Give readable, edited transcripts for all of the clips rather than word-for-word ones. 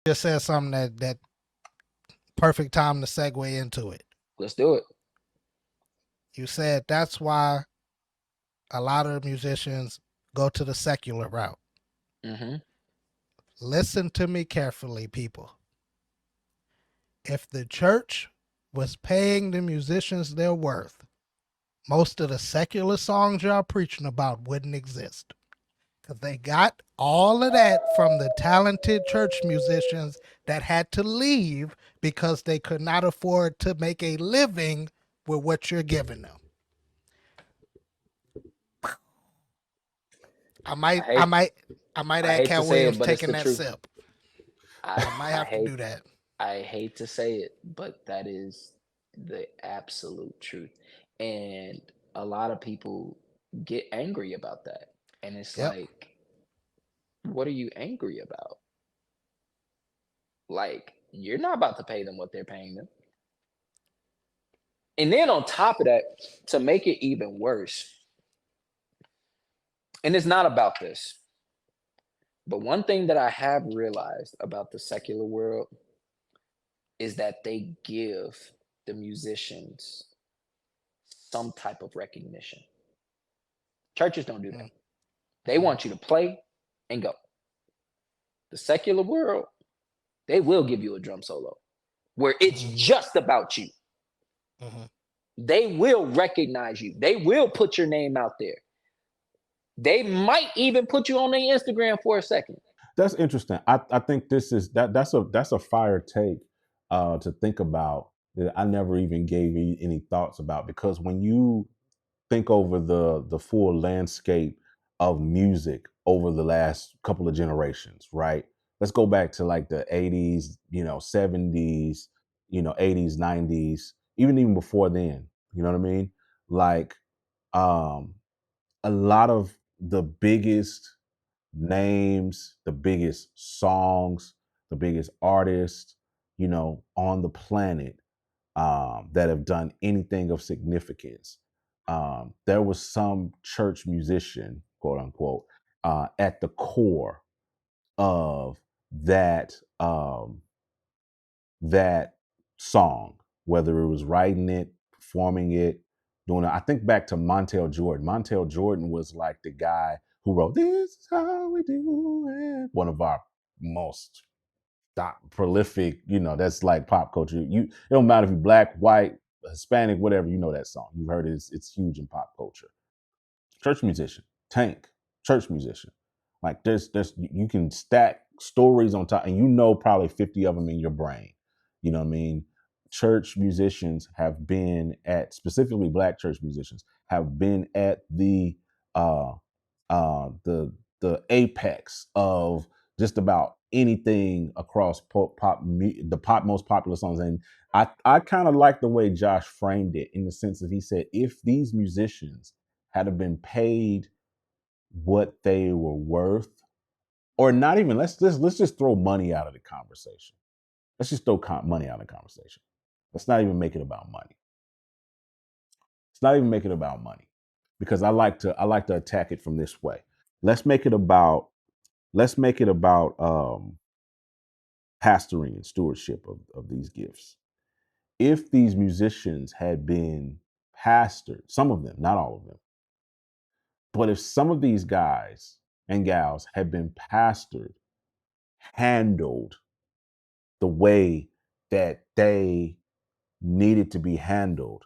just said something that perfect time to segue into it. Let's do it. You said that's why a lot of musicians go to the secular route. Mm-hmm. Listen to me carefully, people. If the church was paying the musicians their worth, most of the secular songs y'all preaching about wouldn't exist. Because they got all of that from the talented church musicians that had to leave because they could not afford to make a living with what you're giving them. I I might, I hate might, I might I add hate to Cat say it, Williams but it's taking the that truth. sip. I I might I have to hate do that. I hate to say it, but that is the absolute truth. And a lot of people get angry about that. And it's Yep. like, what are you angry about? Like, you're not about to pay them what they're paying them. And then on top of that, to make it even worse, and it's not about this, but one thing that I have realized about the secular world is that they give the musicians some type of recognition. Churches don't do that. They Mm-hmm. want you to play and go. The secular world, they will give you a drum solo where it's Mm-hmm. just about you. Mm-hmm. They will recognize you. They will put your name out there. They might even put you on their Instagram for a second. That's interesting. I think this is that's a fire take to think about that I never even gave any thoughts about, because when you think over the full landscape of music over the last couple of generations, right? Let's go back to like the 80s, 70s, 80s, 90s, even before then. You know what I mean? Like um a lot of the biggest names, the biggest songs, the biggest artists, on the planet that have done anything of significance. There was some church musician, quote unquote, at the core of that that song, whether it was writing it, performing it, doing it. I think back to Montel Jordan. Montel Jordan was like the guy who wrote "This Is How We Do It," one of our most prolific. That's like pop culture. It don't matter if you're black, white, Hispanic, whatever. You know that song. You've heard it. It's huge in pop culture. Church musician, Tank, church musician. Like there's you can stack stories on top, and probably 50 of them in your brain. You know what I mean? Church musicians have been at, specifically black church musicians have been at uh the apex of just about anything across the pop most popular songs. And I kind of like the way Josh framed it, in the sense that he said, if these musicians had have been paid what they were worth, or not even, let's just throw money out of the conversation. Let's just throw money out of the conversation. Let's not even make it about money. Let's not even make it about money, because I like to attack it from this way. Let's make it about pastoring and stewardship of these gifts. If these musicians had been pastored, some of them, not all of them, but if some of these guys and gals had been pastored, handled the way that they needed to be handled,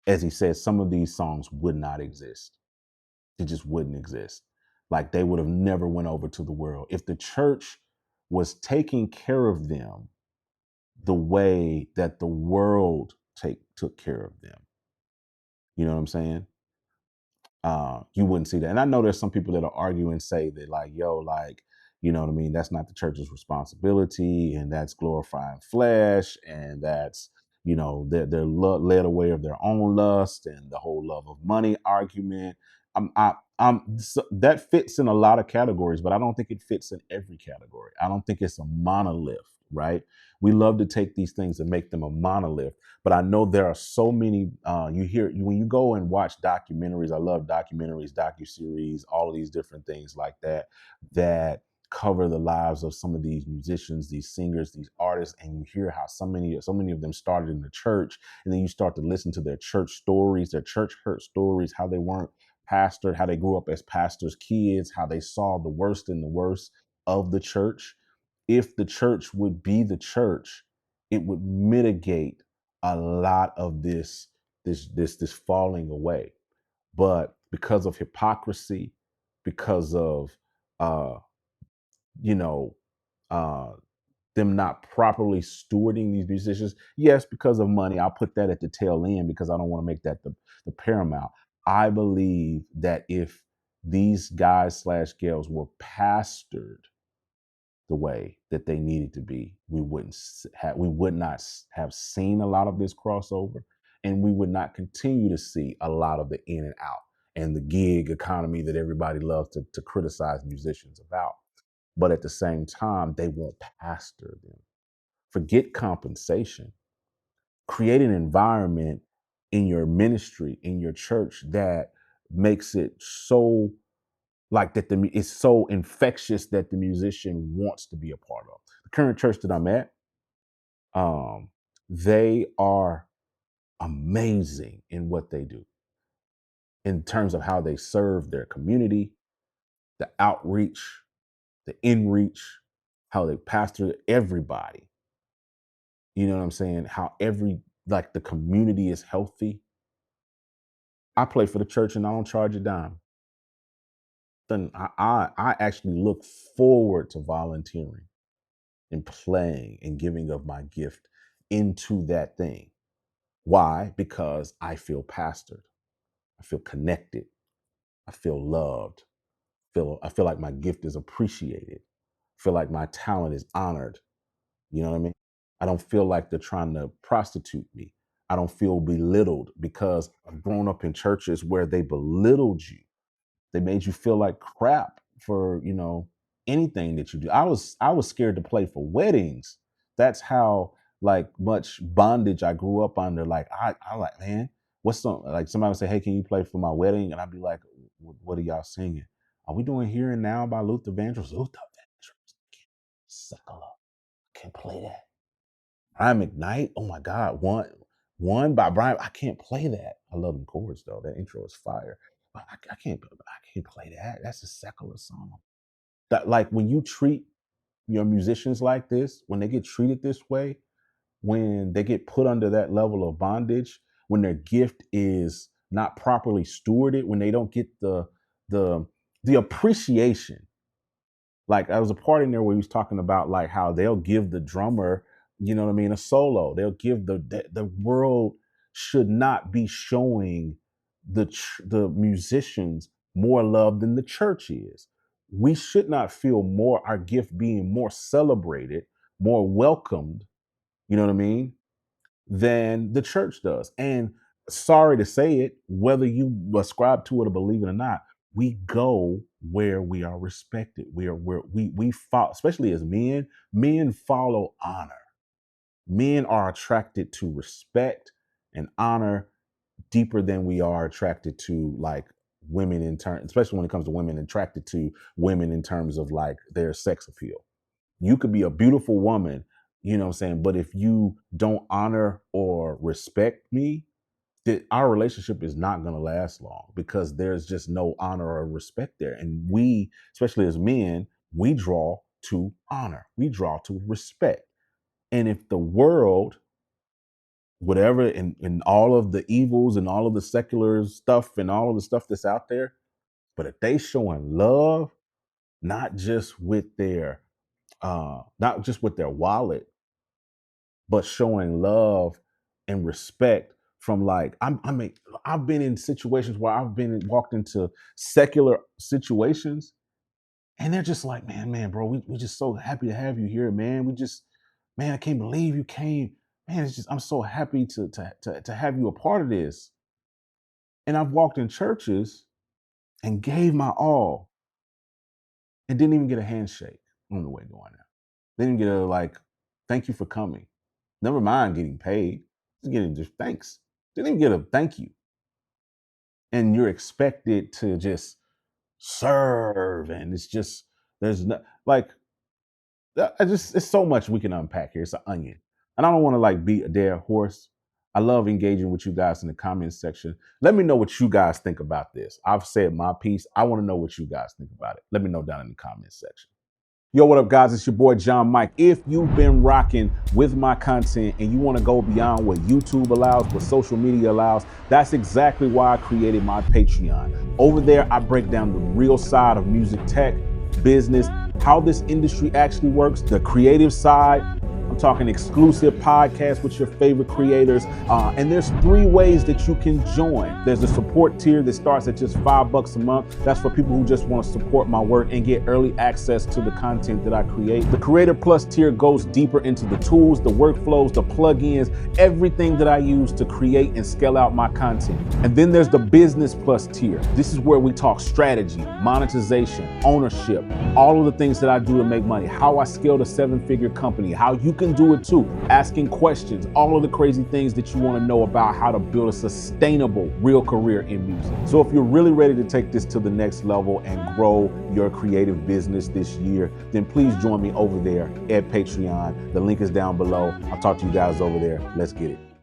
as he says, some of these songs would not exist. It just wouldn't exist. Like, they would have never went over to the world. If the church was taking care of them the way that the world took care of them, you know what I'm saying? You wouldn't see that. And I know there's some people that are argue and say that, like, yo, like, you know what I mean? That's not the church's responsibility, and that's glorifying flesh, and that's, they're led away of their own lust, and the whole love of money argument. That fits in a lot of categories, but I don't think it fits in every category. I don't think it's a monolith, right? We love to take these things and make them a monolith, but I know there are so many. You hear when you go and watch documentaries. I love documentaries, docuseries, all of these different things like that. That cover the lives of some of these musicians, these singers, these artists, and you hear how so many of them started in the church, and then you start to listen to their church stories, their church hurt stories, how they weren't pastored, how they grew up as pastors' kids, how they saw the worst and the worst of the church. If the church would be the church, it would mitigate a lot of this falling away. But because of hypocrisy, because of uh, you know, uh, them not properly stewarding these musicians. Yes, because of money. I'll put that at the tail end because I don't want to make that the paramount. I believe that if these guys slash gals were pastored the way that they needed to be, we would not have seen a lot of this crossover, and we would not continue to see a lot of the in and out and the gig economy that everybody loves to criticize musicians about. But at the same time, they won't pastor them. Forget compensation. Create an environment in your ministry, in your church, that makes it so like that it's so infectious that the musician wants to be a part of. The current church that I'm at, um, they are amazing in what they do in terms of how they serve their community, the outreach, the inreach, how they pastor everybody. You know what I'm saying? How like the community is healthy. I play for the church and I don't charge a dime. Then I actually look forward to volunteering and playing and giving of my gift into that thing. Why? Because I feel pastored. I feel connected. I feel loved. I feel like my gift is appreciated. I feel like my talent is honored. You know what I mean? I don't feel like they're trying to prostitute me. I don't feel belittled because I've grown up in churches where they belittled you. They made you feel like crap for, anything that you do. I was scared to play for weddings. That's how like much bondage I grew up under. Like I like, man, what's like somebody would say, "Hey, can you play for my wedding?" And I'd be like, "What are y'all singing? Are we doing Here and Now by Luther Vandross?" Luther Vandross. Suckle up. Can't play that. Brian McKnight. Oh my God. One by Brian. I can't play that. I love them chords though. That intro is fire. But I can't play that. That's a secular song. That like when you treat your musicians like this, when they get treated this way, when they get put under that level of bondage, when their gift is not properly stewarded, when they don't get the the appreciation. Like I was a part in there where he was talking about like how they'll give the drummer, what I mean, a solo. They'll give the world should not be showing the musicians more love than the church is. We should not feel more our gift being more celebrated, more welcomed, you know what I mean, than the church does. And sorry to say it, whether you ascribe to it or believe it or not, we go where we are respected. We are where we follow, especially as men. Men follow honor. Men are attracted to respect and honor deeper than we are attracted to like women in turn, especially when it comes to women attracted to women in terms of like their sex appeal. You could be a beautiful woman, you know what I'm saying? But if you don't honor or respect me, that our relationship is not going to last long because there's just no honor or respect there. And we, especially as men, we draw to honor, we draw to respect. And if the world, whatever, and all of the evils and all of the secular stuff and all of the stuff that's out there, but if they showing love, not just with their not just with their wallet, but showing love and respect from like I've been in situations where I've been walked into secular situations and they're just like, man, bro, we just so happy to have you here, man. We just, man, I can't believe you came. Man, it's just I'm so happy to have you a part of this. And I've walked in churches and gave my all and didn't even get a handshake on the way going out. They didn't get a like, thank you for coming. Never mind getting paid. Just getting just thanks. Didn't even get a thank you. And you're expected to just serve. And it's just, There's no, like, it's so much we can unpack here. It's an onion. And I don't want to like beat a dead horse. I love engaging with you guys in the comments section. Let me know what you guys think about this. I've said my piece. I want to know what you guys think about it. Let me know down in the comments section. Yo, what up, guys? It's your boy, John Mike. If you've been rocking with my content and you want to go beyond what YouTube allows, what social media allows, that's exactly why I created my Patreon. Over there, I break down the real side of music tech, business, how this industry actually works, the creative side. I'm talking exclusive podcasts with your favorite creators. And there's 3 ways that you can join. There's a support tier that starts at just $5 a month. That's for people who just want to support my work and get early access to the content that I create. The Creator Plus tier goes deeper into the tools, the workflows, the plugins, everything that I use to create and scale out my content. And then there's the Business Plus tier. This is where we talk strategy, monetization, ownership, all of the things that I do to make money, how I scaled a 7-figure company, how you can do it too, asking questions, all of the crazy things that you want to know about how to build a sustainable, real career in music. So if you're really ready to take this to the next level and grow your creative business this year, then please join me over there at Patreon. The link is down below. I'll talk to you guys over there. Let's get it.